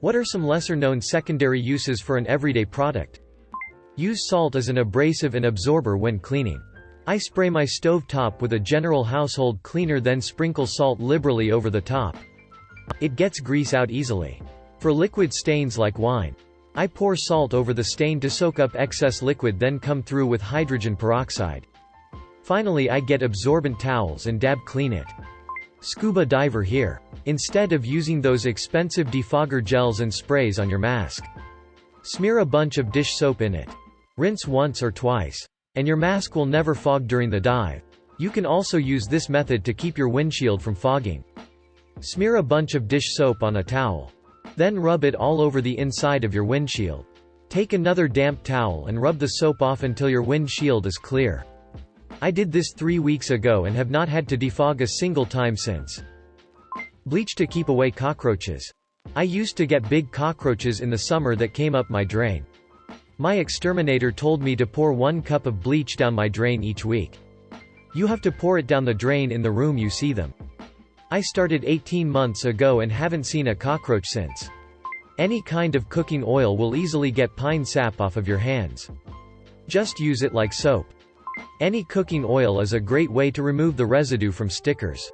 What are some lesser-known secondary uses for an everyday product? Use salt as an abrasive and absorber when cleaning. I spray my stove top with a general household cleaner, then sprinkle salt liberally over the top. It gets grease out easily. For liquid stains like wine, I pour salt over the stain to soak up excess liquid, then come through with hydrogen peroxide. Finally, I get absorbent towels and dab clean it. Scuba diver here. Instead of using those expensive defogger gels and sprays on your mask, smear a bunch of dish soap in it. Rinse once or twice, and your mask will never fog during the dive. You can also use this method to keep your windshield from fogging. Smear a bunch of dish soap on a towel. Then rub it all over the inside of your windshield. Take another damp towel and rub the soap off until your windshield is clear. I did this 3 weeks ago and have not had to defog a single time since. Bleach to keep away cockroaches. I used to get big cockroaches in the summer that came up my drain. My exterminator told me to pour 1 cup of bleach down my drain each week. You have to pour it down the drain in the room you see them. I started 18 months ago and haven't seen a cockroach since. Any kind of cooking oil will easily get pine sap off of your hands. Just use it like soap. Any cooking oil is a great way to remove the residue from stickers.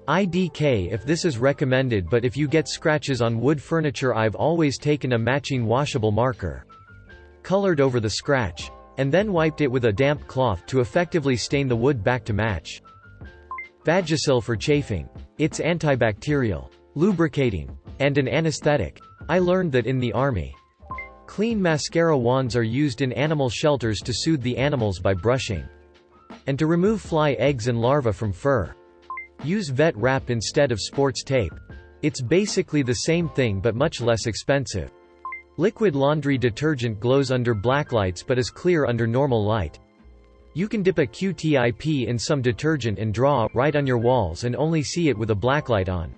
IDK if this is recommended, but if you get scratches on wood furniture, I've always taken a matching washable marker, colored over the scratch, and then wiped it with a damp cloth to effectively stain the wood back to match. Vagisil for chafing. It's antibacterial, lubricating, and an anesthetic. I learned that in the army. Clean mascara wands are used in animal shelters to soothe the animals by brushing, and to remove fly eggs and larvae from fur. Use vet wrap instead of sports tape. It's basically the same thing but much less expensive. Liquid laundry detergent glows under blacklights but is clear under normal light. You can dip a Q-tip in some detergent and draw right on your walls and only see it with a blacklight on.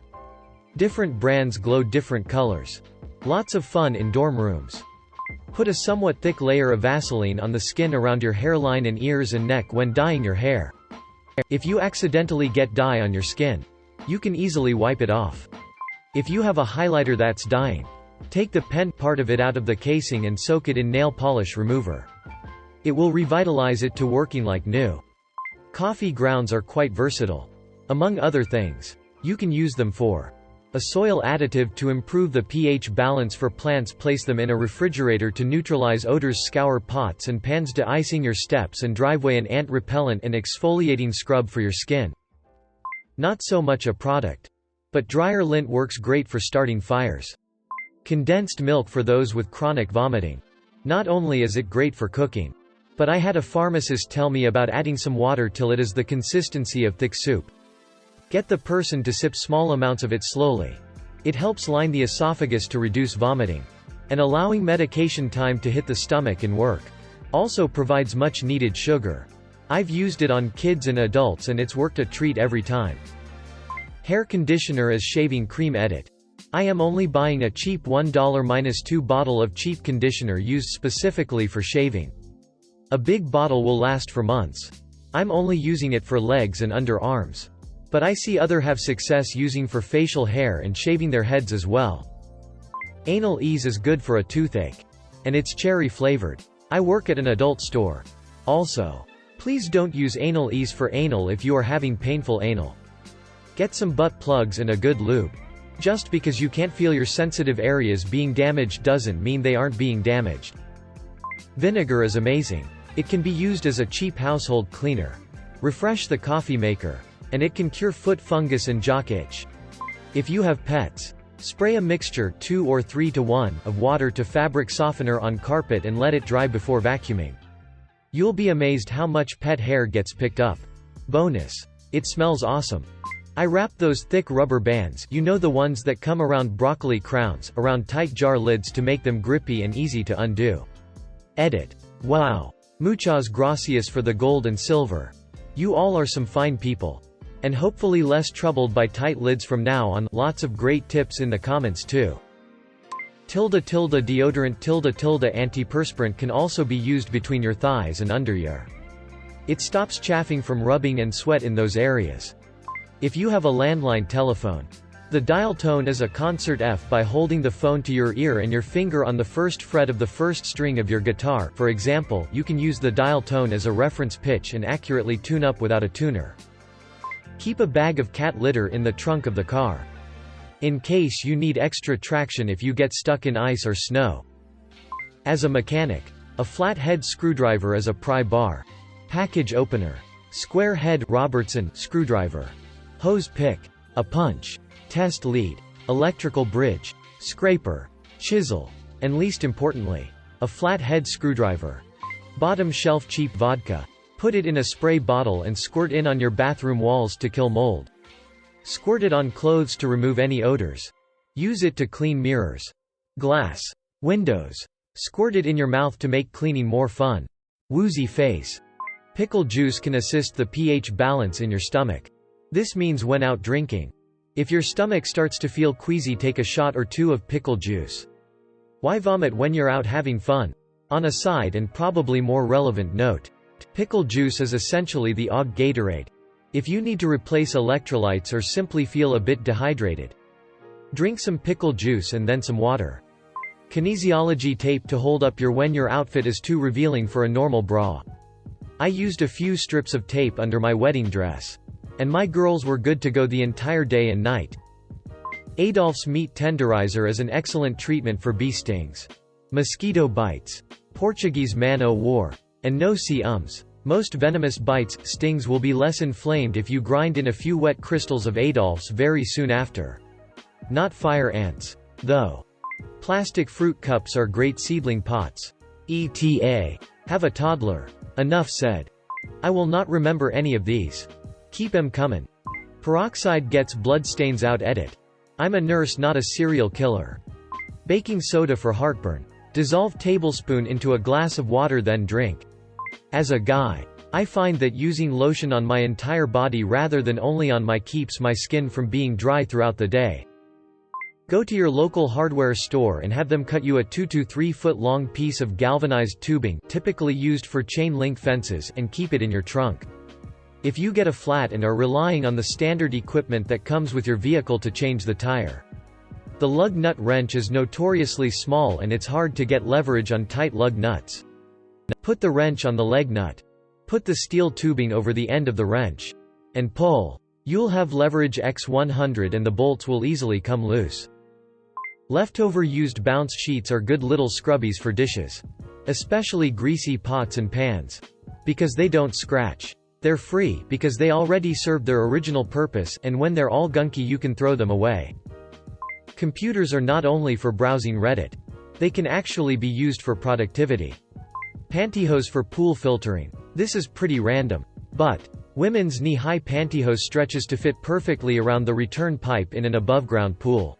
Different brands glow different colors. Lots of fun in dorm rooms. Put a somewhat thick layer of Vaseline on the skin around your hairline and ears and neck when dyeing your hair. If you accidentally get dye on your skin, you can easily wipe it off. If you have a highlighter that's dyeing, take the pen part of it out of the casing and soak it in nail polish remover. It will revitalize it to working like new. Coffee grounds are quite versatile. Among other things, you can use them for a soil additive to improve the pH balance for plants. Place them in a refrigerator to neutralize odors. Scour pots and pans. De-icing your steps and driveway. An ant repellent and exfoliating scrub for your skin. Not so much a product, but dryer lint works great for starting fires. Condensed milk for those with chronic vomiting. Not only is it great for cooking, but I had a pharmacist tell me about adding some water till it is the consistency of thick soup. Get the person to sip small amounts of it slowly. It helps line the esophagus to reduce vomiting, and allowing medication time to hit the stomach and work. Also provides much needed sugar. I've used it on kids and adults and it's worked a treat every time. Hair conditioner as shaving cream. Edit. I am only buying a cheap $1-2 bottle of cheap conditioner used specifically for shaving. A big bottle will last for months. I'm only using it for legs and underarms. But I see others have success using for facial hair and shaving their heads as well. Anal Ease is good for a toothache. And it's cherry flavored. I work at an adult store. Also, please don't use Anal Ease for anal if you are having painful anal. Get some butt plugs and a good lube. Just because you can't feel your sensitive areas being damaged doesn't mean they aren't being damaged. Vinegar is amazing. It can be used as a cheap household cleaner. Refresh the coffee maker, and it can cure foot fungus and jock itch. If you have pets, spray a mixture 2 or 3 to 1 of water to fabric softener on carpet and let it dry before vacuuming. You'll be amazed how much pet hair gets picked up. Bonus: it smells awesome. I wrap those thick rubber bands, you know the ones that come around broccoli crowns, around tight jar lids to make them grippy and easy to undo. Edit. Wow. Muchas gracias for the gold and silver. You all are some fine people. And hopefully less troubled by tight lids from now on. Lots of great tips in the comments too. Deodorant. Antiperspirant can also be used between your thighs and under your. It stops chafing from rubbing and sweat in those areas. If you have a landline telephone, The dial tone is a concert F by holding the phone to your ear and your finger on the first fret of the first string of your guitar. For example, you can use the dial tone as a reference pitch and accurately tune up without a tuner. Keep a bag of cat litter in the trunk of the car, in case you need extra traction if you get stuck in ice or snow. As a mechanic, a flat head screwdriver is a pry bar. Package opener. Square head Robertson screwdriver. Hose pick. A punch. Test lead. Electrical bridge. Scraper. Chisel. And least importantly, a flat head screwdriver. Bottom shelf cheap vodka. Put it in a spray bottle and squirt in on your bathroom walls to kill mold. Squirt it on clothes to remove any odors. Use it to clean mirrors. Glass. Windows. Squirt it in your mouth to make cleaning more fun. Woozy face. Pickle juice can assist the pH balance in your stomach. This means when out drinking, if your stomach starts to feel queasy, take a shot or two of pickle juice. Why vomit when you're out having fun? On a side and probably more relevant note, pickle juice is essentially the AUG Gatorade. If you need to replace electrolytes or simply feel a bit dehydrated, drink some pickle juice and then some water. Kinesiology tape to hold up when your outfit is too revealing for a normal bra. I used a few strips of tape under my wedding dress, and my girls were good to go the entire day and night. Adolph's meat tenderizer is an excellent treatment for bee stings, mosquito bites, Portuguese man-o'-war, and no-see-ums. Most venomous bites, stings will be less inflamed if you grind in a few wet crystals of Adolph's very soon after. Not fire ants, though. Plastic fruit cups are great seedling pots. ETA. Have a toddler. Enough said. I will not remember any of these. Keep 'em comin'. Peroxide gets bloodstains out. Edit. I'm a nurse, not a serial killer. Baking soda for heartburn. Dissolve tablespoon into a glass of water then drink. As a guy, I find that using lotion on my entire body rather than only on my keeps my skin from being dry throughout the day. Go to your local hardware store and have them cut you a 2 to 3 foot long piece of galvanized tubing, typically used for chain link fences, and keep it in your trunk. If you get a flat and are relying on the standard equipment that comes with your vehicle to change the tire, the lug nut wrench is notoriously small and it's hard to get leverage on tight lug nuts. Put the wrench on the leg nut. Put the steel tubing over the end of the wrench, and pull. You'll have leverage x100 and the bolts will easily come loose. Leftover used bounce sheets are good little scrubbies for dishes, especially greasy pots and pans, because they don't scratch. They're free because they already served their original purpose, and when they're all gunky you can throw them away. Computers are not only for browsing Reddit. They can actually be used for productivity. Pantyhose for pool filtering. This is pretty random, but women's knee-high pantyhose stretches to fit perfectly around the return pipe in an above-ground pool.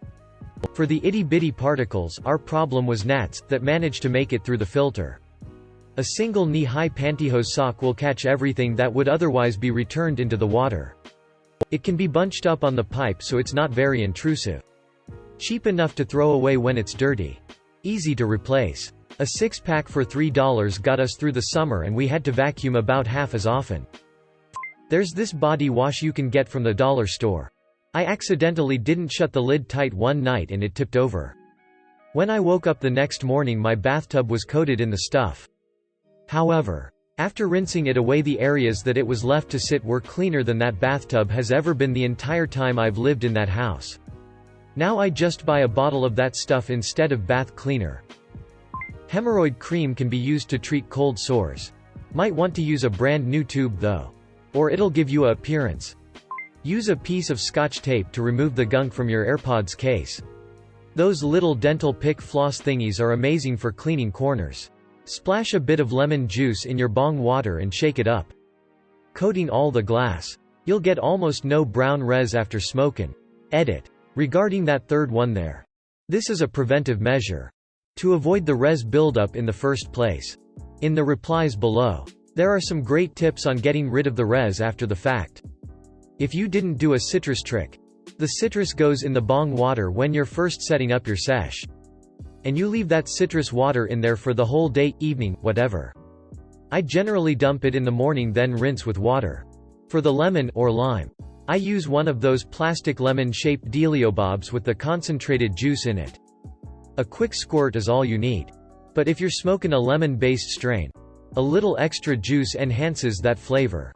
For the itty-bitty particles, our problem was gnats that managed to make it through the filter. A single knee-high pantyhose sock will catch everything that would otherwise be returned into the water. It can be bunched up on the pipe so it's not very intrusive. Cheap enough to throw away when it's dirty. Easy to replace. A 6-pack for $3 got us through the summer and we had to vacuum about half as often. There's this body wash you can get from the dollar store. I accidentally didn't shut the lid tight one night and it tipped over. When I woke up the next morning my bathtub was coated in the stuff. However, after rinsing it away the areas that it was left to sit were cleaner than that bathtub has ever been the entire time I've lived in that house. Now I just buy a bottle of that stuff instead of bath cleaner. Hemorrhoid cream can be used to treat cold sores. Might want to use a brand new tube though. Or it'll give you a appearance. Use a piece of scotch tape to remove the gunk from your AirPods case. Those little dental pick floss thingies are amazing for cleaning corners. Splash a bit of lemon juice in your bong water and shake it up. Coating all the glass. You'll get almost no brown res after smoking. Edit. Regarding that third one there. This is a preventive measure. To avoid the res buildup in the first place. In the replies below, there are some great tips on getting rid of the res after the fact. If you didn't do a citrus trick, the citrus goes in the bong water when you're first setting up your sesh. And you leave that citrus water in there for the whole day, evening, whatever. I generally dump it in the morning then rinse with water. For the lemon or lime, I use one of those plastic lemon-shaped dealiobobs with the concentrated juice in it. A quick squirt is all you need. But if you're smoking a lemon-based strain, a little extra juice enhances that flavor.